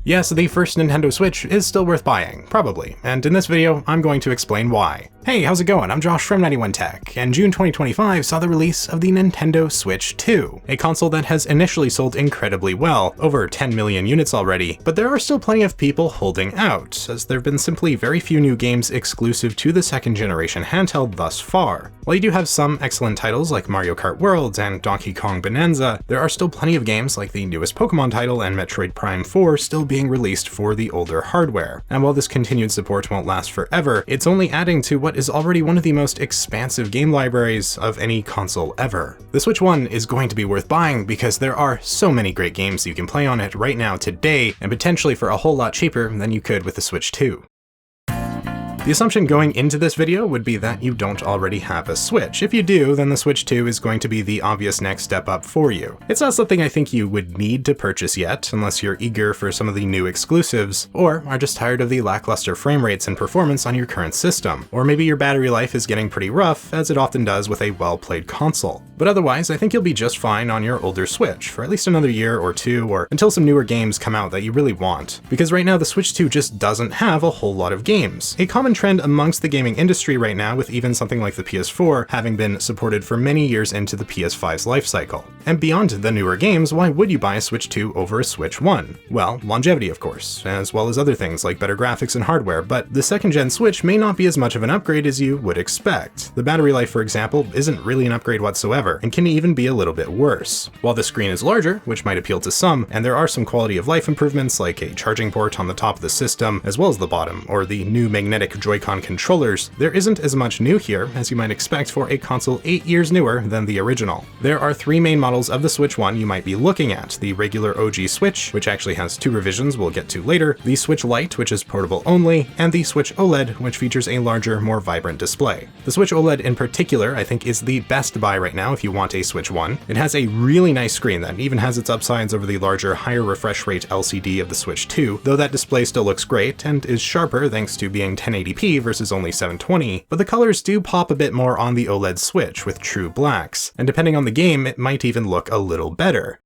Yes, the first Nintendo Switch is still worth buying, probably, and in this video, I'm going to explain why. Hey, how's it going? I'm Josh from 91Tech, and June 2025 saw the release of the Nintendo Switch 2, a console that has initially sold incredibly well, over 10 million units already, but there are still plenty of people holding out, as there have been simply very few new games exclusive to the second generation handheld thus far. While you do have some excellent titles like Mario Kart World and Donkey Kong Bonanza, there are still plenty of games like the newest Pokemon title and Metroid Prime 4 still being released for the older hardware. And while this continued support won't last forever, it's only adding to what is already one of the most expansive game libraries of any console ever. The Switch 1 is going to be worth buying because there are so many great games you can play on it right now today, and potentially for a whole lot cheaper than you could with the Switch 2. The assumption going into this video would be that you don't already have a Switch. If you do, then the Switch 2 is going to be the obvious next step up for you. It's not something I think you would need to purchase yet, unless you're eager for some of the new exclusives, or are just tired of the lackluster frame rates and performance on your current system. Or maybe your battery life is getting pretty rough, as it often does with a well-played console. But otherwise, I think you'll be just fine on your older Switch, for at least another year or two, or until some newer games come out that you really want. Because right now the Switch 2 just doesn't have a whole lot of games. A common trend amongst the gaming industry right now, with even something like the PS4 having been supported for many years into the PS5's lifecycle. And beyond the newer games, why would you buy a Switch 2 over a Switch 1? Well, longevity of course, as well as other things like better graphics and hardware, but the second gen Switch may not be as much of an upgrade as you would expect. The battery life, for example, isn't really an upgrade whatsoever, and can even be a little bit worse. While the screen is larger, which might appeal to some, and there are some quality of life improvements like a charging port on the top of the system, as well as the bottom, or the new magnetic Joy-Con controllers, there isn't as much new here as you might expect for a console 8 years newer than the original. There are three main models of the Switch 1 you might be looking at: the regular OG Switch, which actually has two revisions we'll get to later, the Switch Lite, which is portable only, and the Switch OLED, which features a larger, more vibrant display. The Switch OLED in particular, I think, is the best buy right now if you want a Switch 1. It has a really nice screen that even has its upsides over the larger, higher refresh rate LCD of the Switch 2, though that display still looks great and is sharper thanks to being 1080p versus only 720, but the colors do pop a bit more on the OLED Switch with true blacks, and depending on the game, it might even look a little better.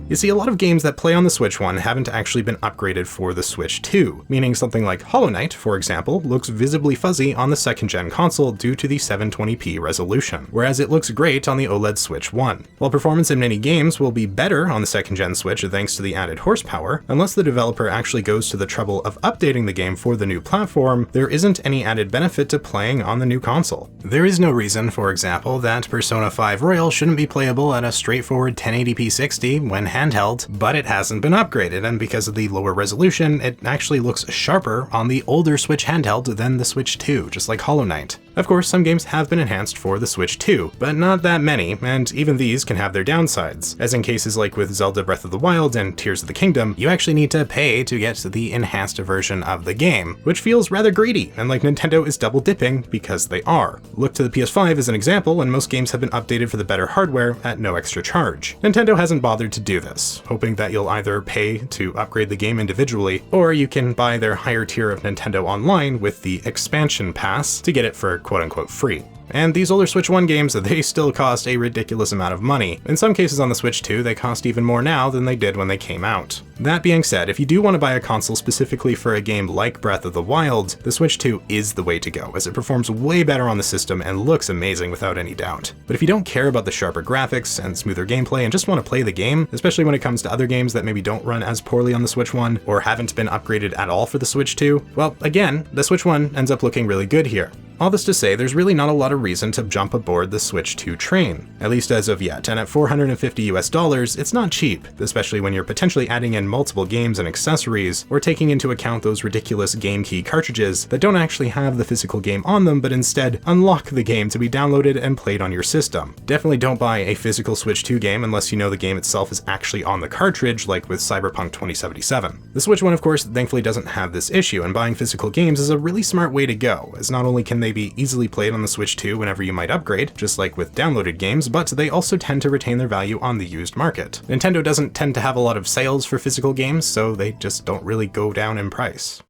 You see, a lot of games that play on the Switch 1 haven't actually been upgraded for the Switch 2, meaning something like Hollow Knight, for example, looks visibly fuzzy on the second-gen console due to the 720p resolution, whereas it looks great on the OLED Switch 1. While performance in many games will be better on the second-gen Switch thanks to the added horsepower, unless the developer actually goes to the trouble of updating the game for the new platform, there isn't any added benefit to playing on the new console. There is no reason, for example, that Persona 5 Royal shouldn't be playable at a straightforward 1080p 60 when handheld, but it hasn't been upgraded, and because of the lower resolution, it actually looks sharper on the older Switch handheld than the Switch 2, just like Hollow Knight. Of course, some games have been enhanced for the Switch 2, but not that many, and even these can have their downsides, as in cases like with Zelda Breath of the Wild and Tears of the Kingdom, you actually need to pay to get the enhanced version of the game, which feels rather greedy, and like Nintendo is double dipping because they are. Look to the PS5 as an example, and most games have been updated for the better hardware at no extra charge. Nintendo hasn't bothered to do this, hoping that you'll either pay to upgrade the game individually, or you can buy their higher tier of Nintendo Online with the expansion pass to get it for quote-unquote free. And these older Switch 1 games, they still cost a ridiculous amount of money. In some cases on the Switch 2, they cost even more now than they did when they came out. That being said, if you do want to buy a console specifically for a game like Breath of the Wild, the Switch 2 is the way to go, as it performs way better on the system and looks amazing without any doubt. But if you don't care about the sharper graphics and smoother gameplay and just want to play the game, especially when it comes to other games that maybe don't run as poorly on the Switch 1 or haven't been upgraded at all for the Switch 2, well, again, the Switch 1 ends up looking really good here. All this to say, there's really not a lot of reason to jump aboard the Switch 2 train, at least as of yet, and at $450 it's not cheap, especially when you're potentially adding in multiple games and accessories, or taking into account those ridiculous game key cartridges that don't actually have the physical game on them, but instead unlock the game to be downloaded and played on your system. Definitely don't buy a physical Switch 2 game unless you know the game itself is actually on the cartridge, like with Cyberpunk 2077. The Switch 1, of course, thankfully doesn't have this issue, and buying physical games is a really smart way to go, as not only can they be easily played on the Switch 2 whenever you might upgrade, just like with downloaded games, but they also tend to retain their value on the used market. Nintendo doesn't tend to have a lot of sales for physical games, so they just don't really go down in price.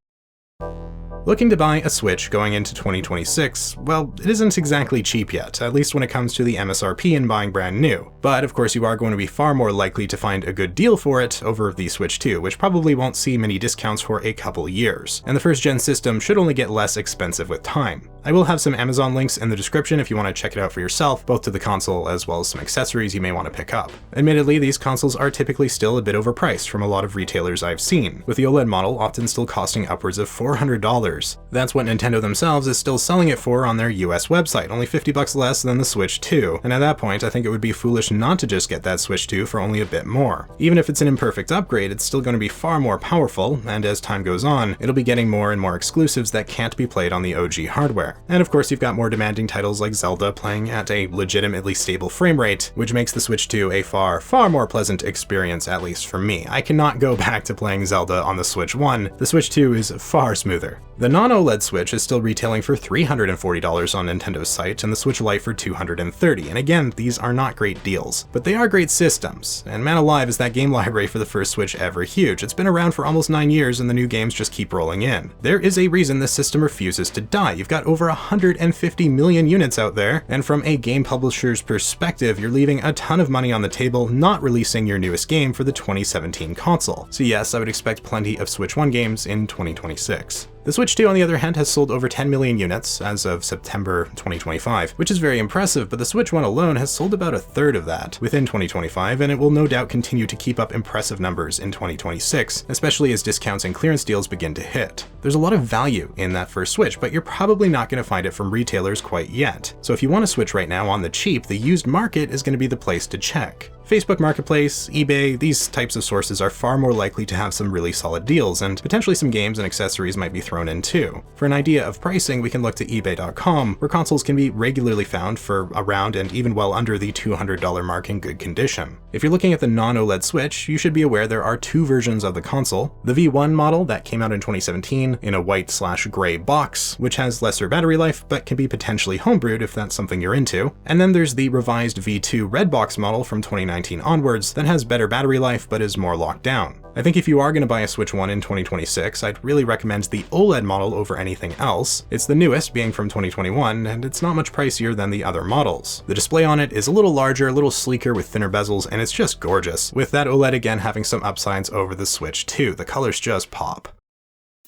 Looking to buy a Switch going into 2026, well, it isn't exactly cheap yet, at least when it comes to the MSRP in buying brand new. But of course you are going to be far more likely to find a good deal for it over the Switch 2, which probably won't see many discounts for a couple years. And the first gen system should only get less expensive with time. I will have some Amazon links in the description if you want to check it out for yourself, both to the console as well as some accessories you may want to pick up. Admittedly, these consoles are typically still a bit overpriced from a lot of retailers I've seen, with the OLED model often still costing upwards of $400. That's what Nintendo themselves is still selling it for on their US website, only $50 less than the Switch 2, and at that point I think it would be foolish not to just get that Switch 2 for only a bit more. Even if it's an imperfect upgrade, it's still going to be far more powerful, and as time goes on, it'll be getting more and more exclusives that can't be played on the OG hardware. And of course you've got more demanding titles like Zelda playing at a legitimately stable frame rate, which makes the Switch 2 a far more pleasant experience, at least for me. I cannot go back to playing Zelda on the Switch 1. The Switch 2 is far smoother. The non-OLED Switch is still retailing for $340 on Nintendo's site, and the Switch Lite for $230, and again, these are not great deals. But they are great systems, and man alive is that game library for the first Switch ever huge. It's been around for almost 9 years and the new games just keep rolling in. There is a reason this system refuses to die. You've got over 150 million units out there, and from a game publisher's perspective, you're leaving a ton of money on the table not releasing your newest game for the 2017 console. So yes, I would expect plenty of Switch 1 games in 2026. The Switch 2, on the other hand, has sold over 10 million units as of September 2025, which is very impressive, but the Switch 1 alone has sold about a third of that within 2025, and it will no doubt continue to keep up impressive numbers in 2026, especially as discounts and clearance deals begin to hit. There's a lot of value in that first Switch, but you're probably not going to find it from retailers quite yet. So if you want a Switch right now on the cheap, the used market is going to be the place to check. Facebook Marketplace, eBay, these types of sources are far more likely to have some really solid deals, and potentially some games and accessories might be thrown in too. For an idea of pricing, we can look to ebay.com, where consoles can be regularly found for around and even well under the $200 mark in good condition. If you're looking at the non-OLED Switch, you should be aware there are two versions of the console. The V1 model that came out in 2017 in a white/gray box, which has lesser battery life but can be potentially homebrewed if that's something you're into. And then there's the revised V2 red box model from 2019 onwards that has better battery life but is more locked down. I think if you are going to buy a Switch 1 in 2026, I'd really recommend the OLED model over anything else. It's the newest, being from 2021, and it's not much pricier than the other models. The display on it is a little larger, a little sleeker with thinner bezels, and it's just gorgeous, with that OLED again having some upsides over the Switch 2. The colors just pop.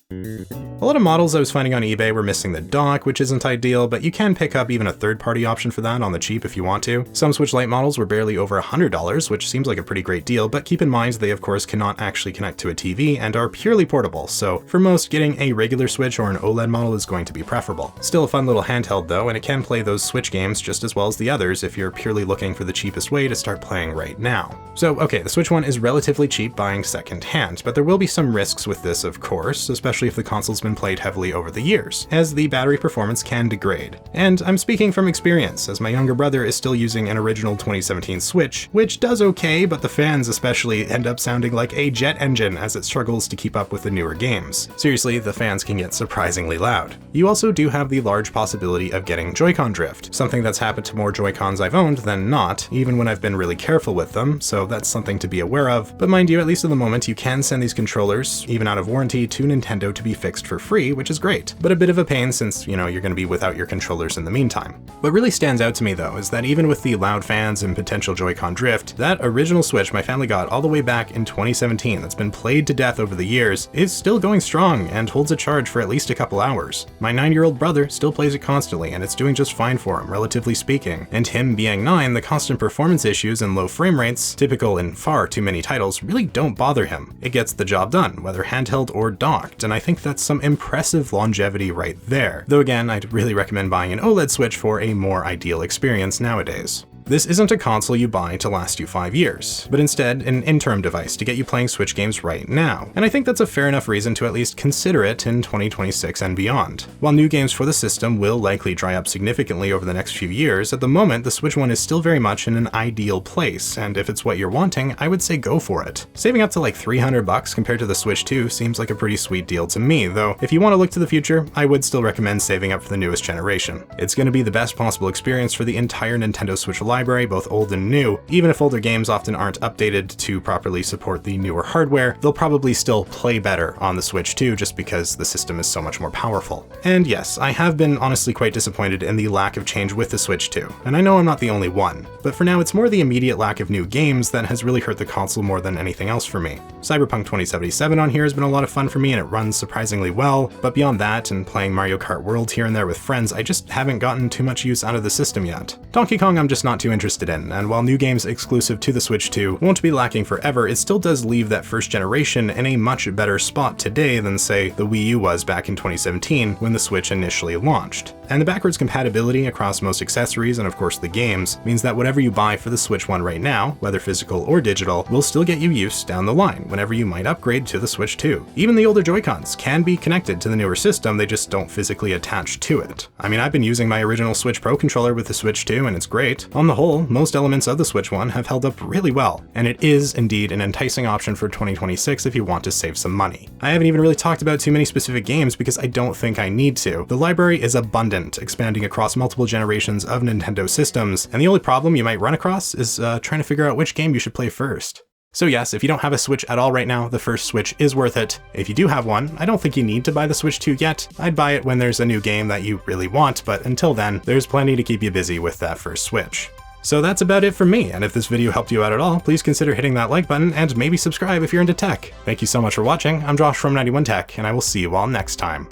A lot of models I was finding on eBay were missing the dock, which isn't ideal, but you can pick up even a third-party option for that on the cheap if you want to. Some Switch Lite models were barely over $100, which seems like a pretty great deal, but keep in mind they of course cannot actually connect to a TV and are purely portable, so for most, getting a regular Switch or an OLED model is going to be preferable. Still a fun little handheld though, and it can play those Switch games just as well as the others if you're purely looking for the cheapest way to start playing right now. So okay, the Switch 1 is relatively cheap buying second-hand, but there will be some risks with this of course, especially if the console's been played heavily over the years, as the battery performance can degrade. And I'm speaking from experience, as my younger brother is still using an original 2017 Switch, which does okay, but the fans especially end up sounding like a jet engine as it struggles to keep up with the newer games. Seriously, the fans can get surprisingly loud. You also do have the large possibility of getting Joy-Con drift, something that's happened to more Joy-Cons I've owned than not, even when I've been really careful with them, so that's something to be aware of. But mind you, at least at the moment, you can send these controllers, even out of warranty, to Nintendo to be fixed for free, which is great, but a bit of a pain since, you're going to be without your controllers in the meantime. What really stands out to me though is that even with the loud fans and potential Joy-Con drift, that original Switch my family got all the way back in 2017 that's been played to death over the years is still going strong and holds a charge for at least a couple hours. My 9-year-old brother still plays it constantly and it's doing just fine for him, relatively speaking, and him being 9, the constant performance issues and low frame rates, typical in far too many titles, really don't bother him. It gets the job done, whether handheld or docked, and I think that's some impressive longevity right there. Though again, I'd really recommend buying an OLED Switch for a more ideal experience nowadays. This isn't a console you buy to last you 5 years, but instead an interim device to get you playing Switch games right now, and I think that's a fair enough reason to at least consider it in 2026 and beyond. While new games for the system will likely dry up significantly over the next few years, at the moment the Switch 1 is still very much in an ideal place, and if it's what you're wanting, I would say go for it. Saving up to like $300 compared to the Switch 2 seems like a pretty sweet deal to me, though if you want to look to the future, I would still recommend saving up for the newest generation. It's going to be the best possible experience for the entire Nintendo Switch library library, both old and new. Even if older games often aren't updated to properly support the newer hardware, they'll probably still play better on the Switch 2 just because the system is so much more powerful. And yes, I have been honestly quite disappointed in the lack of change with the Switch 2, and I know I'm not the only one. But for now, it's more the immediate lack of new games that has really hurt the console more than anything else for me. Cyberpunk 2077 on here has been a lot of fun for me and it runs surprisingly well, but beyond that and playing Mario Kart World here and there with friends, I just haven't gotten too much use out of the system yet. Donkey Kong I'm just not too interested in, and while new games exclusive to the Switch 2 won't be lacking forever, it still does leave that first generation in a much better spot today than, say, the Wii U was back in 2017 when the Switch initially launched. And the backwards compatibility across most accessories and of course the games means that whatever you buy for the Switch 1 right now, whether physical or digital, will still get you use down the line whenever you might upgrade to the Switch 2. Even the older Joy-Cons can be connected to the newer system, they just don't physically attach to it. I mean, I've been using my original Switch Pro controller with the Switch 2 and it's great. On the whole, most elements of the Switch 1 have held up really well, and it is indeed an enticing option for 2026 if you want to save some money. I haven't even really talked about too many specific games because I don't think I need to. The library is abundant, expanding across multiple generations of Nintendo systems, and the only problem you might run across is trying to figure out which game you should play first. So yes, if you don't have a Switch at all right now, the first Switch is worth it. If you do have one, I don't think you need to buy the Switch 2 yet. I'd buy it when there's a new game that you really want, but until then, there's plenty to keep you busy with that first Switch. So that's about it from me, and if this video helped you out at all, please consider hitting that like button and maybe subscribe if you're into tech. Thank you so much for watching. I'm Josh from 91 Tech, and I will see you all next time.